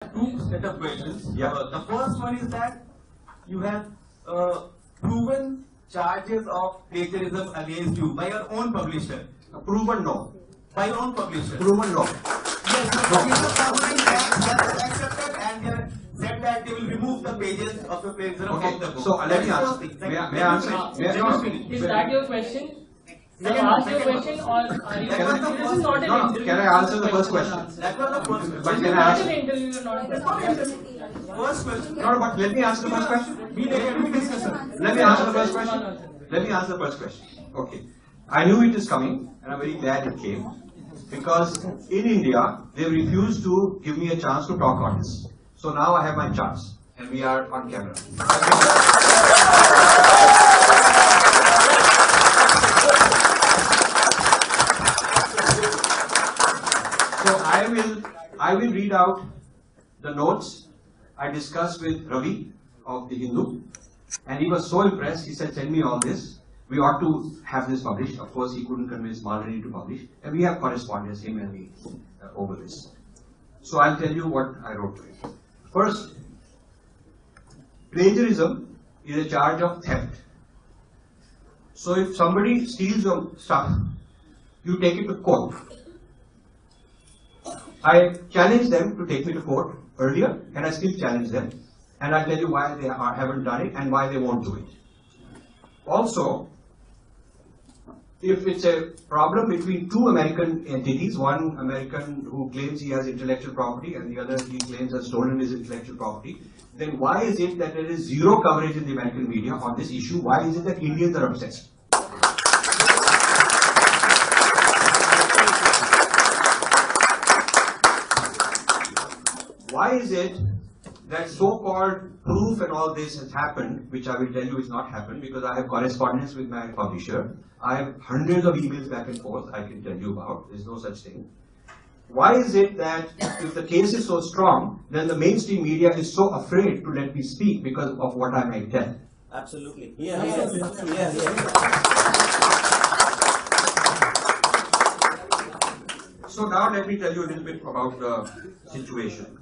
two set of questions. Yeah. The first one is that you have proven charges of plagiarism against you by your own publisher. Proven no. By your own publisher. Proven no. Yes, the publisher has accepted and they have said that they will remove the pages of your plagiarism from the book. So let me answer. May I answer? Is that your question? You asked your question or are you? This is not an interview. Can I answer the first question? That was the first question. But This can is I not answer? an interview, not a First question. No, but let me answer the first question. Let me answer the first question. Let me answer the first question. Okay. I knew it is coming and I'm very glad it came. Because in India, they refused to give me a chance to talk on this. So now I have my chance and we are on camera. So I will read out the notes I discussed with Ravi of the Hindu, and he was so impressed. He said, "Send me all this. We ought to have this published." Of course, he couldn't convince Malini to publish, and we have correspondence, him and me, over this. So I'll tell you what I wrote to him. First, plagiarism is a charge of theft. So if somebody steals your stuff, you take it to court. I challenged them to take me to court earlier, and I still challenge them. And I'll tell you why they haven't done it and why they won't do it. Also, if it's a problem between two American entities, one American who claims he has intellectual property and the other he claims has stolen his intellectual property, then why is it that there is zero coverage in the American media on this issue? Why is it that Indians are obsessed? Why is it that so-called proof and all this has happened, which I will tell you is not happened because I have correspondence with my publisher. I have hundreds of emails back and forth I can tell you about. There's no such thing. Why is it that if the case is so strong, then the mainstream media is so afraid to let me speak because of what I might tell? Absolutely. Yeah. So now let me tell you a little bit about the situation.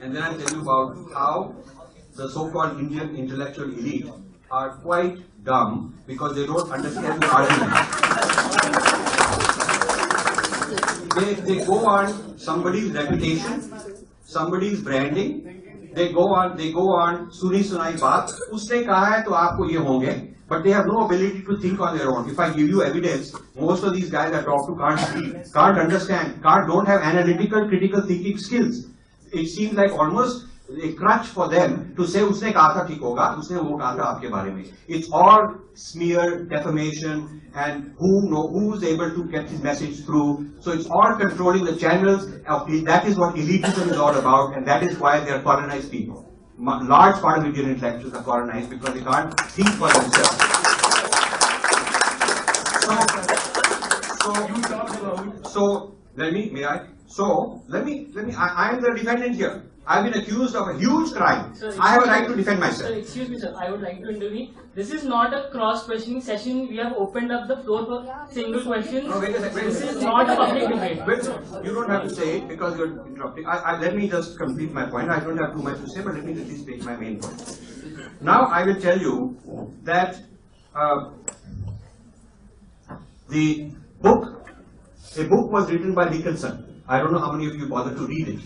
And then I'll tell you about how the so-called Indian intellectual elite are quite dumb because they don't understand the argument. They go on somebody's reputation, somebody's branding, they go on suni sunai baat, usne kaha hai to aapko ye honge, but they have no ability to think on their own. If I give you evidence, most of these guys I talk to can't speak, can't understand, don't have analytical, critical thinking skills. It seems like almost a crutch for them to say उसने कहा था ठीक होगा, उसने वो कहा था आपके बारे में. It's all smear, defamation, and who is able to get his message through. So it's all controlling the channels. That is what elitism is all about, and that is why they are colonized people. Large part of Indian intellectuals are colonized because they can't think for themselves. I am the defendant here. I've been accused of a huge crime. Sir, I have a right to defend myself. Sir, excuse me, sir. I would like to intervene. This is not a cross-questioning session. We have opened up the floor for single questions. No, wait a second. This is not a public debate. Wait, you don't have to say it because you're interrupting. Let me just complete my point. I don't have too much to say, but let me at least make my main point. Now I will tell you that a book was written by Nicholson. I don't know how many of you bothered to read it.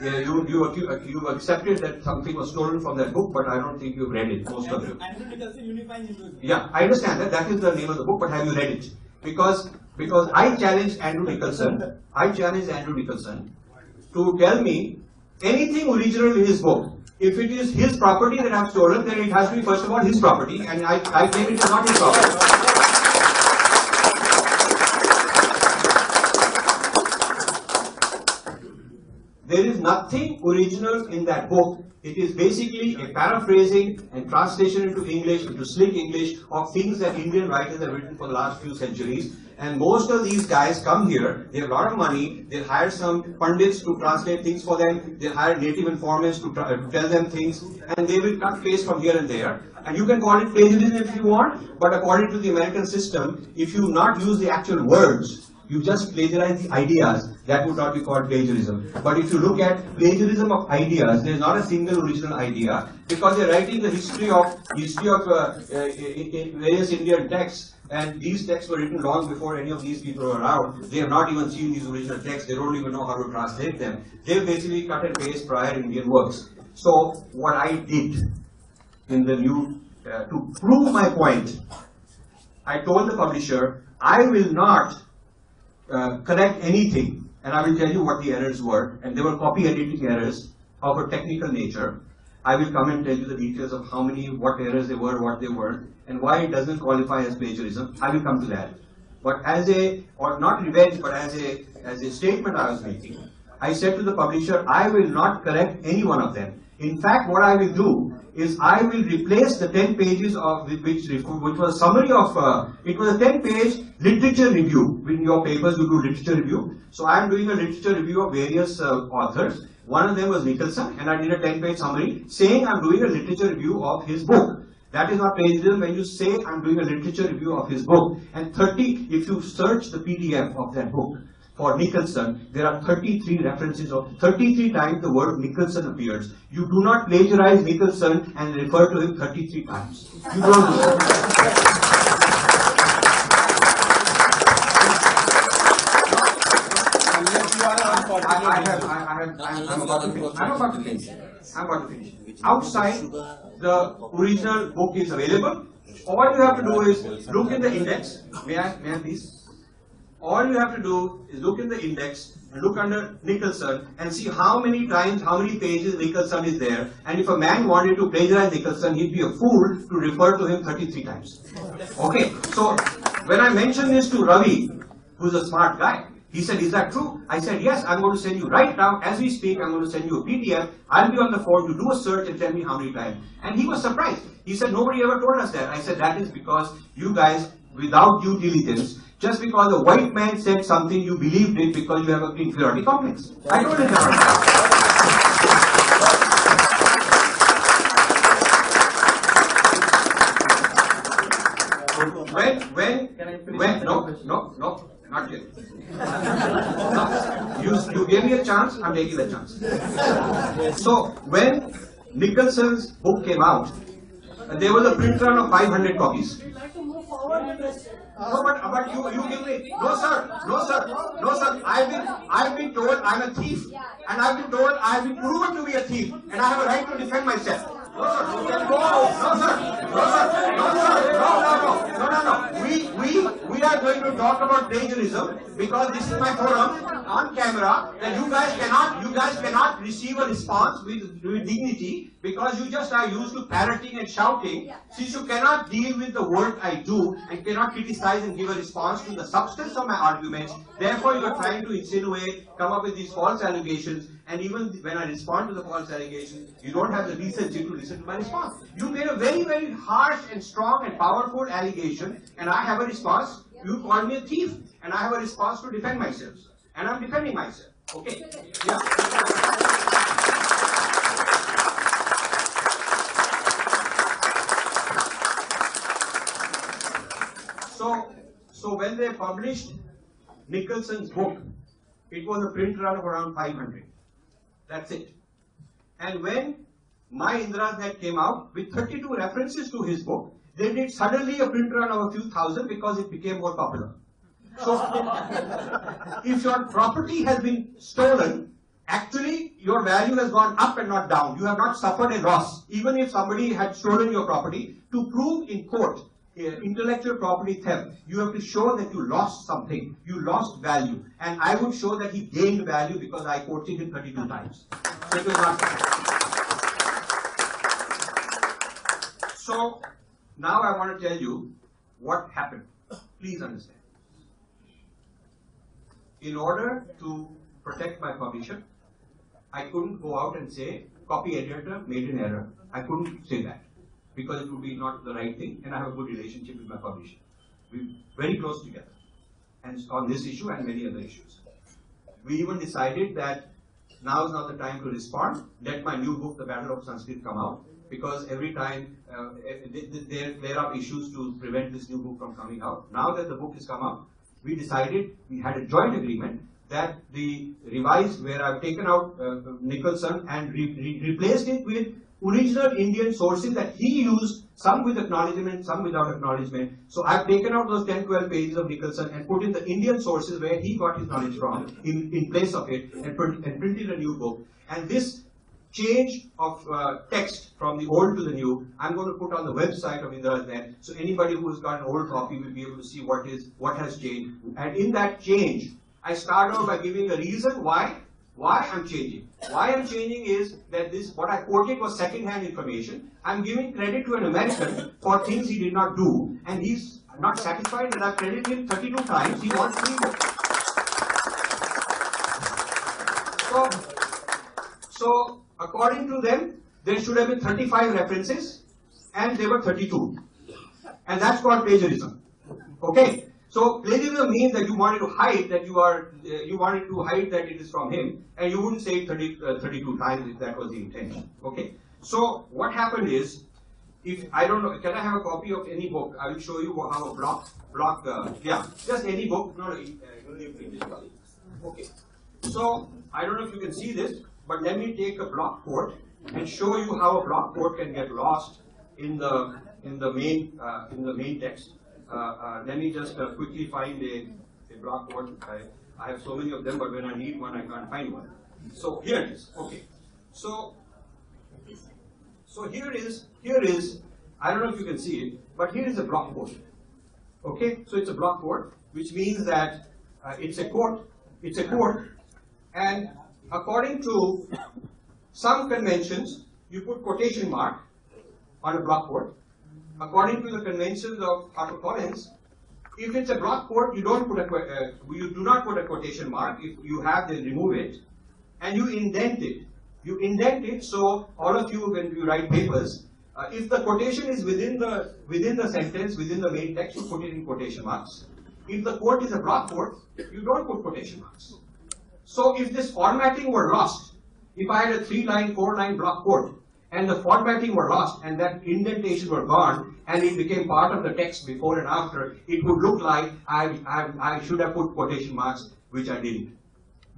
Yeah, you accepted that something was stolen from that book, but I don't think you've read it, most of you. Andrew Nicholson Unifying Hinduism. Yeah, I understand that. That is the name of the book, but have you read it? Because I challenged Andrew Nicholson to tell me anything original in his book. If it is his property that I've stolen, then it has to be first of all his property, and I claim it is not his property. There is nothing original in that book. It is basically a paraphrasing and translation into English, into slick English, of things that Indian writers have written for the last few centuries. And most of these guys come here, they have a lot of money, they hire some pundits to translate things for them, they hire native informants to tell them things, and they will cut paste from here and there. And you can call it plagiarism if you want, but according to the American system, if you not use the actual words, you just plagiarize the ideas, that would not be called plagiarism. But if you look at plagiarism of ideas, there is not a single original idea, because they are writing the history of various Indian texts, and these texts were written long before any of these people were around. They have not even seen these original texts. They don't even know how to translate them. They basically cut and paste prior Indian works. So what I did in the new, to prove my point, I told the publisher, I will not correct anything, and I will tell you what the errors were, and they were copy editing errors of a technical nature. I will come and tell you the details of how many, what errors they were, what they weren't, and why it doesn't qualify as plagiarism. I will come to that. But as a, or not revenge, but as a statement I was making, I said to the publisher, I will not correct any one of them. In fact, what I will do is I will replace the 10 pages of which was a summary of, it was a 10-page literature review. In your papers you do literature review. So I am doing a literature review of various authors. One of them was Nicholson, and I did a 10-page summary saying I'm doing a literature review of his book. That is not plagiarism when you say I'm doing a literature review of his book. And 30, if you search the PDF of that book for Nicholson, there are 33 references of 33 times the word Nicholson appears. You do not plagiarize Nicholson and refer to him 33 times. You don't do that. I'm about to finish. Outside, the original book is available. All you have to do is look in the index. May I please? All you have to do is look in the index, look under Nicholson, and see how many times, how many pages Nicholson is there. And if a man wanted to plagiarize Nicholson, he'd be a fool to refer to him 33 times. Okay, so when I mentioned this to Ravi, who's a smart guy, he said, is that true? I said, yes, I'm going to send you right now, as we speak, I'm going to send you a PDF. I'll be on the phone to do a search and tell me how many times. And he was surprised. He said, nobody ever told us that. I said, that is because you guys, without due diligence, just because a white man said something, you believed it because you have an inferiority complex. I told him that. No, not yet. You gave me a chance, I'm taking the chance. So, when Nicholson's book came out, there was a print run of 500 copies. No, but you give me, no sir, I've been told I'm a thief, and I've been told I've been proven to be a thief, and I have a right to defend myself. No, we are going to talk about plagiarism because this is my forum on camera. That you guys cannot receive a response with dignity because you just are used to parroting and shouting. Since you cannot deal with the work I do and cannot criticize and give a response to the substance of my arguments, therefore you are trying to insinuate, come up with these false allegations. And even when I respond to the false allegations, you don't have the decency to listen to my response. You made a very, very harsh and strong and powerful allegation, and I have a response. You called me a thief, and I have a response to defend myself. And I'm defending myself. Okay? Yeah. So when they published Nicholson's book, it was a print run of around 500. That's it. And when My Indra's Net came out with 32 references to his book, they did suddenly a print run of a few thousand because it became more popular. So, if your property has been stolen, actually your value has gone up and not down. You have not suffered a loss. Even if somebody had stolen your property, to prove in court intellectual property theft, you have to show that you lost something, you lost value. And I would show that he gained value because I quoted him 32 times. So it was not fair. So now I want to tell you what happened. Please understand. In order to protect my publisher, I couldn't go out and say, copy editor made an error. I couldn't say that, because it would be not the right thing, and I have a good relationship with my publisher. We're very close together, and on this issue and many other issues. We even decided that now is not the time to respond. Let my new book, The Battle of Sanskrit, come out, because every time there are issues to prevent this new book from coming out. Now that the book has come out, we decided, we had a joint agreement that the revised, where I've taken out Nicholson and replaced it with original Indian sources that he used, some with acknowledgement, some without acknowledgement. So I've taken out those 10-12 pages of Nicholson and put in the Indian sources where he got his knowledge from in place of it, and printed a new book. And this change of text from the old to the new, I'm going to put on the website of Indira's Net, so anybody who has got an old copy will be able to see what has changed. And in that change, I start out by giving a reason why I'm changing. Why I'm changing is that this, what I quoted was second-hand information. I'm giving credit to an American for things he did not do, and he's not satisfied that I've credited him 32 times. He wants 3 more. So according to them, there should have been 35 references, and there were 32. And that's called plagiarism. Okay? So plagiarism means that you wanted to hide that you wanted to hide that it is from him, and you wouldn't say it 32 times if that was the intention. Okay? So what happened is, if I don't know, can I have a copy of any book? I will show you how a block, yeah, just any book, not a okay. So I don't know if you can see this, but let me take a block quote and show you how a block quote can get lost in the main text. Let me just quickly find a block quote. I have so many of them, but when I need one, I can't find one. So here it is. Okay. So here is. I don't know if you can see it, but here is a block quote. Okay. So it's a block quote, which means that it's a quote. It's a quote, and according to some conventions, you put quotation mark on a block quote. According to the conventions of HarperCollins, if it's a block quote, you don't put you do not put a quotation mark. If you have, then remove it, and you indent it. You indent it so all of you, when you write papers, if the quotation is within the sentence, within the main text, you put it in quotation marks. If the quote is a block quote, you don't put quotation marks. So if this formatting were lost, if I had a 3-line, 4-line block quote, and the formatting were lost, and that indentation were gone, and it became part of the text before and after, it would look like I should have put quotation marks, which I didn't.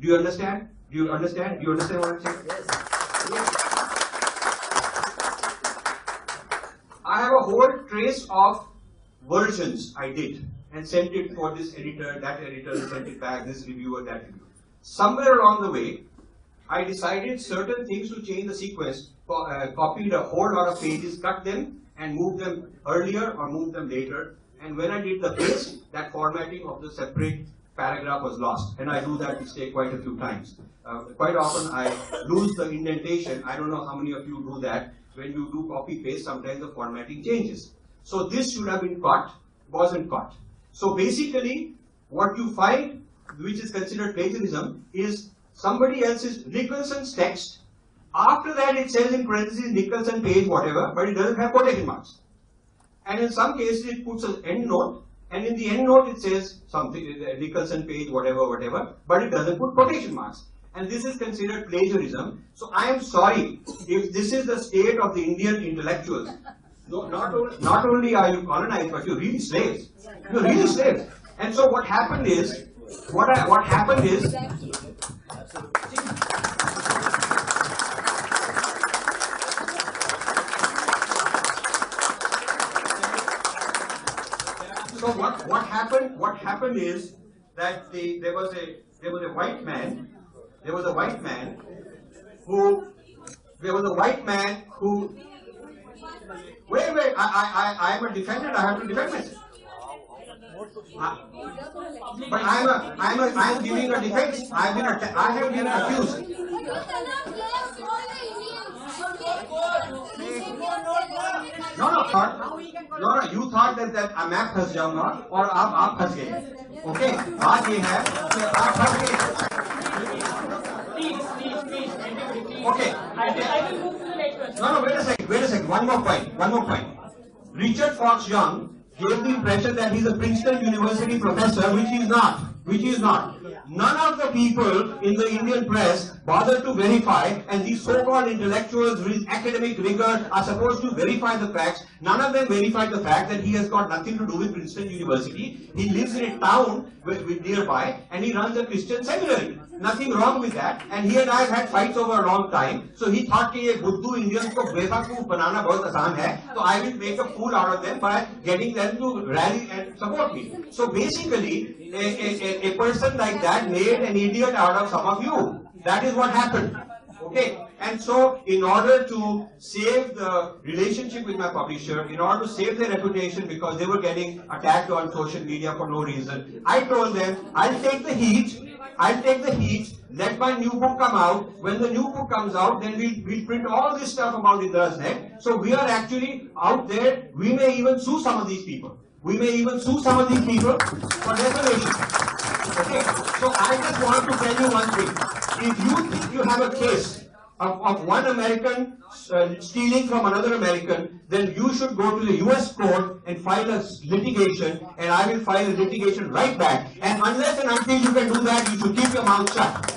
Do you understand? Do you understand? Do you understand what I'm saying? Yes. I have a whole trace of versions I did, and sent it for this editor, that editor, sent it back, this reviewer, that reviewer. Somewhere along the way, I decided certain things to change the sequence, copied a whole lot of pages, cut them, and moved them earlier or moved them later. And when I did the paste, that formatting of the separate paragraph was lost. And I do that mistake quite a few times. Quite often I lose the indentation. I don't know how many of you do that. When you do copy paste, sometimes the formatting changes. So this should have been caught, wasn't caught. So basically, what you find, which is considered plagiarism, is somebody else's Nicholson's text. After that, it says in parentheses Nicholson page whatever, but it doesn't have quotation marks. And in some cases, it puts an end note, and in the end note it says something Nicholson page whatever, but it doesn't put quotation marks. And this is considered plagiarism. So I am sorry if this is the state of the Indian intellectuals. No, not only are you colonized, but you're really slaves. You're really slaves. And so what happened is, what happened is, so what happened is that there was a white man who wait, I am a defendant, I have to defend myself. But I am giving a defense. I have been accused. No, you thought that मैं फंस जाऊंगा और आप फंस गए. Okay, बात ये है कि आप फंस गए. Okay. I will move to the next question. No, wait a second. One more point. Richard Fox Young gave the impression that he's a Princeton University professor, which he is not. None of the people in the Indian press bother to verify, and these so-called intellectuals with academic rigor are supposed to verify the facts. None of them verified the fact that he has got nothing to do with Princeton University. He lives in a town with nearby, and he runs a Christian seminary. Nothing wrong with that. And he and I have had fights over a long time. So he thought कि ये बुद्धू Indians को बेवकूफ बनाना बहुत आसान है. So I will make a fool out of them by getting them to rally and support me. So basically, a person like that made an idiot out of some of you. That is what happened. Okay. And so, in order to save the relationship with my publisher, in order to save their reputation, because they were getting attacked on social media for no reason, I told them, I'll take the heat. Let my new book come out. When the new book comes out, then we'll print all this stuff about Indra's neck. So we are actually out there. We may even sue some of these people. For defamation. Okay. So I just want to tell you one thing. If you think you have a case of one American stealing from another American, then you should go to the US court and file a litigation, and I will file a litigation right back. And unless and until you can do that, you should keep your mouth shut.